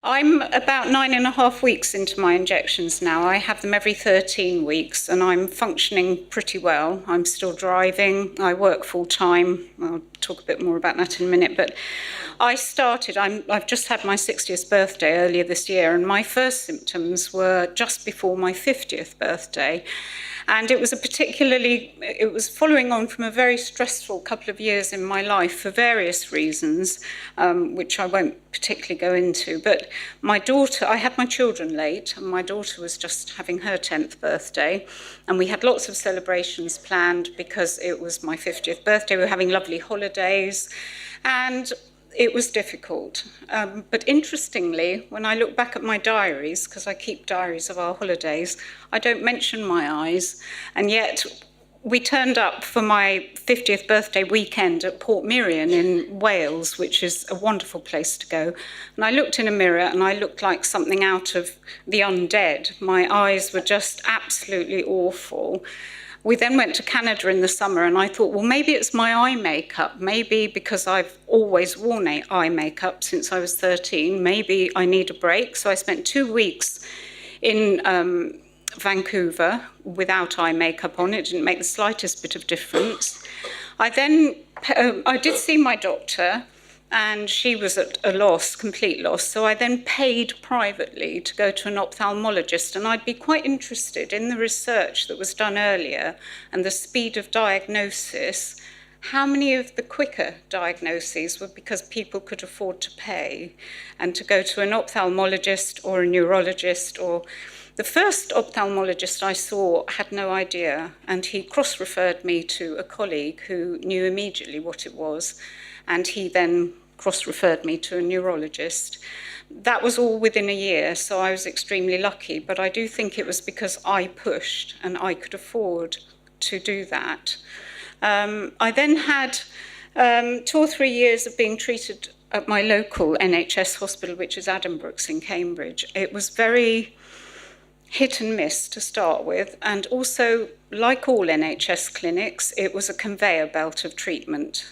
I'm about 9.5 weeks into my injections now. I have them every 13 weeks and I'm functioning pretty well. I'm still driving. I work full time. I'll talk a bit more about that in a minute. But I've just had my 60th birthday earlier this year, and my first symptoms were just before my 50th birthday. And it was following on from a very stressful couple of years in my life for various reasons, which I won't particularly go into. But I had my children late, and my daughter was just having her 10th birthday. And we had lots of celebrations planned because it was my 50th birthday. We were having lovely holidays. And it was difficult. But interestingly, when I look back at my diaries, because I keep diaries of our holidays, I don't mention my eyes. And yet we turned up for my 50th birthday weekend at Portmeirion in Wales, which is a wonderful place to go. And I looked in a mirror and I looked like something out of the undead. My eyes were just absolutely awful. We then went to Canada in the summer, and I thought, well, maybe it's my eye makeup. Maybe because I've always worn eye makeup since I was 13, maybe I need a break. So I spent 2 weeks in Vancouver without eye makeup on. It didn't make the slightest bit of difference. I did see my doctor, and she was at a loss, complete loss. So I then paid privately to go to an ophthalmologist, and I'd be quite interested in the research that was done earlier and the speed of diagnosis. How many of the quicker diagnoses were because people could afford to pay and to go to an ophthalmologist or a neurologist? Or the first ophthalmologist I saw had no idea, and he cross-referred me to a colleague who knew immediately what it was, and he then cross-referred me to a neurologist. That was all within a year, so I was extremely lucky, but I do think it was because I pushed and I could afford to do that. I then had 2 or 3 years of being treated at my local NHS hospital, which is Addenbrooke's in Cambridge. It was very hit and miss to start with, and also, like all NHS clinics, it was a conveyor belt of treatment.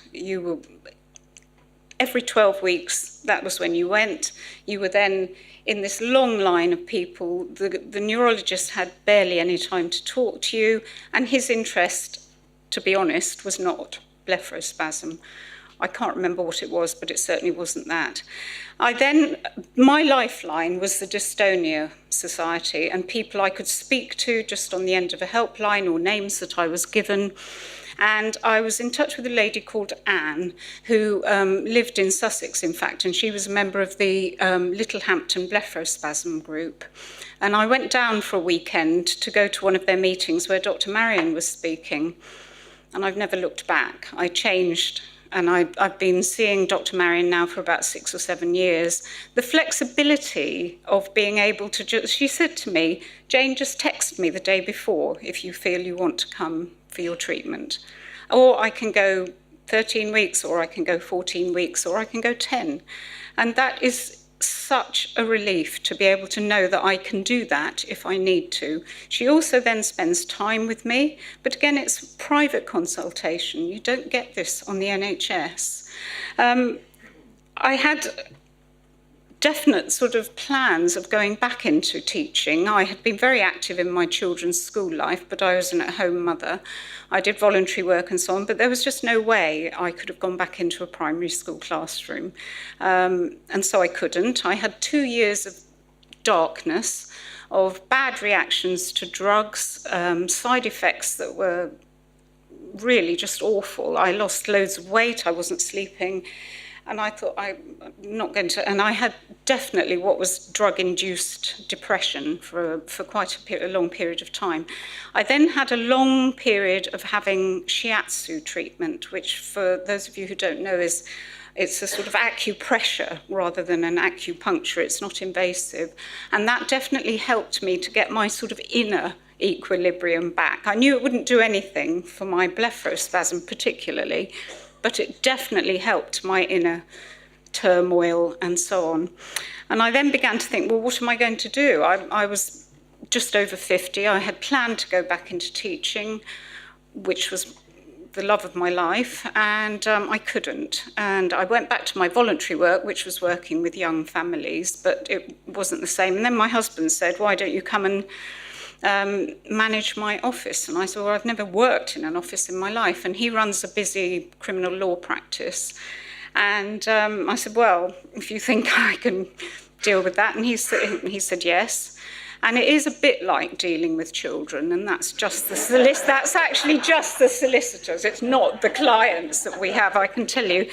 Every 12 weeks, that was when you went. You were then in this long line of people. The neurologist had barely any time to talk to you, and his interest, to be honest, was not blepharospasm. I can't remember what it was, but it certainly wasn't that. My lifeline was the Dystonia Society, and people I could speak to just on the end of a helpline, or names that I was given. And I was in touch with a lady called Anne, who lived in Sussex, in fact, and she was a member of the Littlehampton Blepharospasm group. And I went down for a weekend to go to one of their meetings where Dr. Marion was speaking, and I've never looked back. I changed, and I've been seeing Dr. Marion now for about 6 or 7 years. The flexibility of being able to she said to me, Jane, just text me the day before if you feel you want to come for your treatment. Or I can go 13 weeks, or I can go 14 weeks, or I can go 10. And that is such a relief to be able to know that I can do that if I need to. She also then spends time with me, but again, it's private consultation. You don't get this on the NHS. I had definite sort of plans of going back into teaching. I had been very active in my children's school life, but I was an at-home mother. I did voluntary work and so on, but there was just no way I could have gone back into a primary school classroom. And so I couldn't. I had 2 years of darkness, of bad reactions to drugs, side effects that were really just awful. I lost loads of weight, I wasn't sleeping. And I thought, I'm not going to, and I had definitely what was drug-induced depression for quite a long period of time. I then had a long period of having shiatsu treatment, which for those of you who don't know it's a sort of acupressure rather than an acupuncture. It's not invasive. And that definitely helped me to get my sort of inner equilibrium back. I knew it wouldn't do anything for my blepharospasm particularly, but it definitely helped my inner turmoil and so on. And I then began to think, well, what am I going to do? I was just over 50. I had planned to go back into teaching, which was the love of my life, and I couldn't. And I went back to my voluntary work, which was working with young families, but it wasn't the same. And then my husband said, why don't you come and manage my office? And I said, well, I've never worked in an office in my life. And he runs a busy criminal law practice. And I said, well, if you think I can deal with that. And he said yes. And it is a bit like dealing with children, and that's just that's actually just the solicitors. It's not the clients that we have, I can tell you.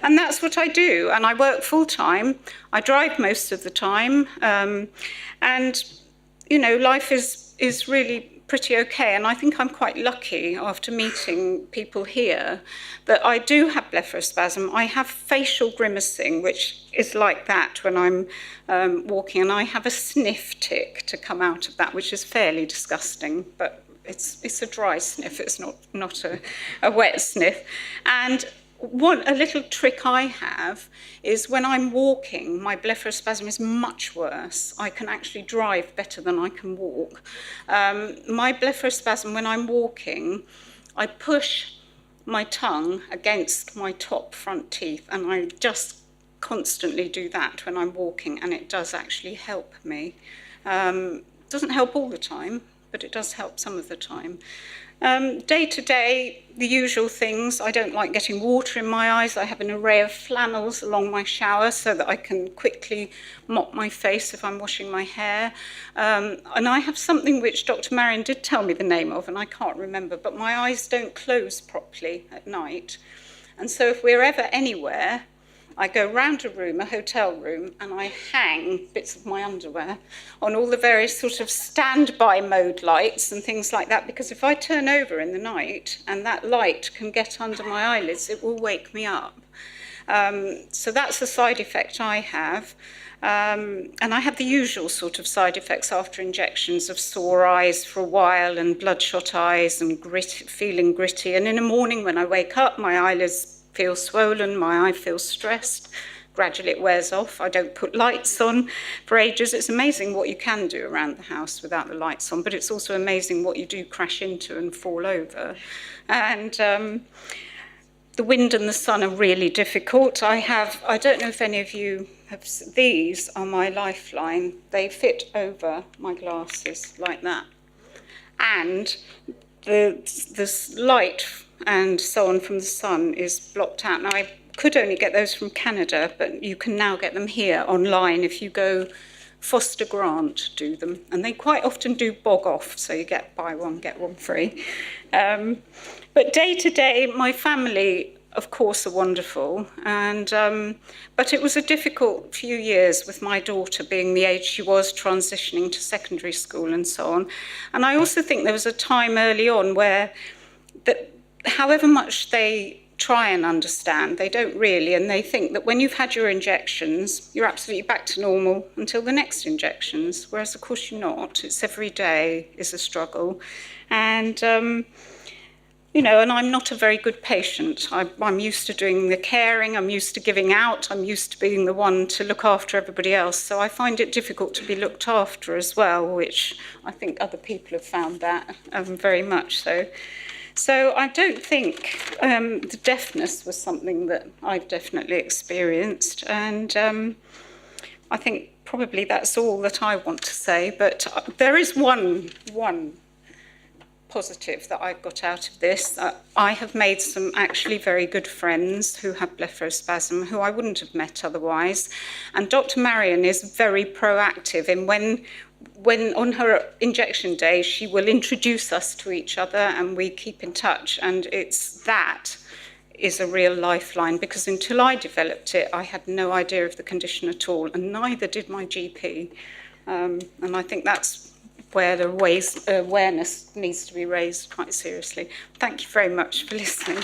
And that's what I do. And I work full time. I drive most of the time. And, you know, life is really pretty okay. And I think I'm quite lucky after meeting people here that I do have blepharospasm. I have facial grimacing, which is like that when I'm walking, and I have a sniff tick to come out of that, which is fairly disgusting, but it's a dry sniff, it's not a wet sniff. And a little trick I have is when I'm walking, my blepharospasm is much worse. I can actually drive better than I can walk. My blepharospasm, when I'm walking, I push my tongue against my top front teeth, and I just constantly do that when I'm walking, and it does actually help me. It doesn't help all the time, but it does help some of the time. Day to day, the usual things. I don't like getting water in my eyes. I have an array of flannels along my shower so that I can quickly mop my face if I'm washing my hair. And I have something which Dr. Marion did tell me the name of, and I can't remember, but my eyes don't close properly at night. And so if we're ever anywhere, I go round a room, a hotel room, and I hang bits of my underwear on all the various sort of standby mode lights and things like that, because if I turn over in the night and that light can get under my eyelids, it will wake me up. So that's the side effect I have. And I have the usual sort of side effects after injections of sore eyes for a while and bloodshot eyes and feeling gritty. And in the morning when I wake up, my eyelids feel swollen, my eye feels stressed. Gradually it wears off. I don't put lights on for ages. It's amazing what you can do around the house without the lights on, but it's also amazing what you do crash into and fall over. And the wind and the sun are really difficult. I don't know if any of you have, these are my lifeline. They fit over my glasses like that. And the light and so on from the sun is blocked out. Now, I could only get those from Canada, but you can now get them here online if you go Foster Grant do them. And they quite often do bog off, so you get buy one, get one free. But day to day, my family, of course, are wonderful. And but it was a difficult few years with my daughter being the age she was, transitioning to secondary school and so on. And I also think there was a time early on where that however much they try and understand, they don't really, and they think that when you've had your injections, you're absolutely back to normal until the next injections, whereas of course you're not. It's every day is a struggle. And, you know, and I'm not a very good patient. I'm used to doing the caring, I'm used to giving out, I'm used to being the one to look after everybody else. So I find it difficult to be looked after as well, which I think other people have found that very much so. So I don't think the deafness was something that I've definitely experienced. And I think probably that's all that I want to say. But there is one positive that I've got out of this. I have made some actually very good friends who have blepharospasm, who I wouldn't have met otherwise. And Dr. Marion is very proactive in when on her injection day, she will introduce us to each other and we keep in touch. And that is a real lifeline, because until I developed it, I had no idea of the condition at all, and neither did my GP. And I think that's where the awareness needs to be raised quite seriously. Thank you very much for listening.